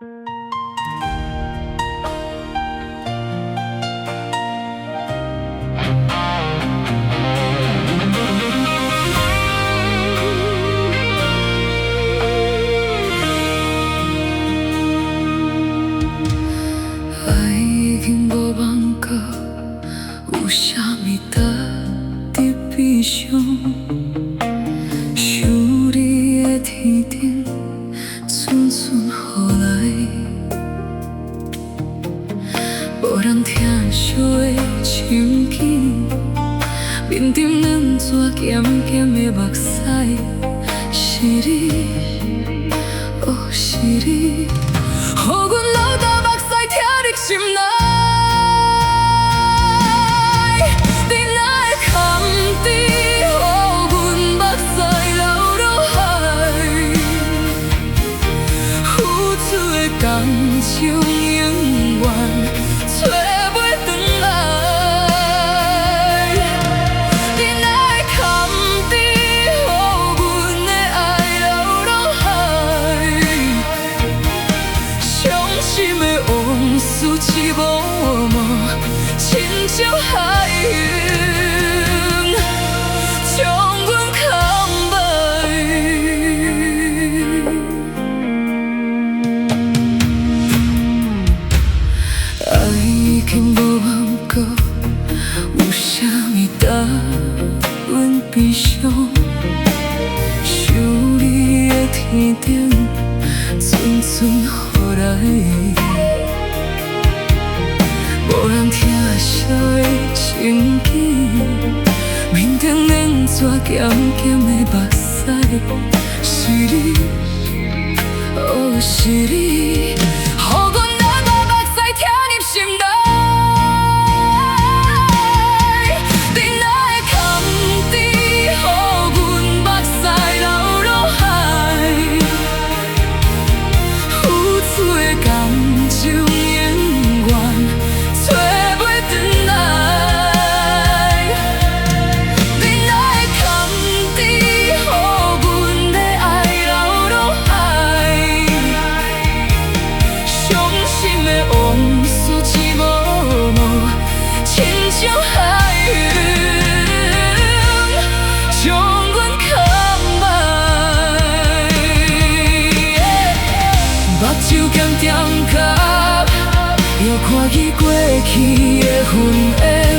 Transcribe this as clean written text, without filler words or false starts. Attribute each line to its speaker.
Speaker 1: 爱已经无望过，有啥物值得悲伤？想你的天顶，寸寸雨来，无人听惜的情景，面顶两撮咸咸的目屎，是你，哦是你，予阮流干目屎疼入心内。你哪会空伫，予阮目屎流落海，付出的感情永远找袂回来。你哪会空伫，予阮的爱流落海，伤心的往事一幕幕，亲像海涌，将阮扛败。爱已经无望过，有啥物值阮悲伤？想你的天顶，寸寸雨来。无人听惜的情景，面顶两撮咸咸的目屎，是你，哦是你，予阮流干目屎疼入心内。你哪会空伫，予阮目屎流落海，付出的感情永远找袂回来。你哪会空伫，予阮的爱流落海，伤心的往事一幕幕，亲像海涌，将阮扛败。目睭咸咸甲，又看去过去的痕迹。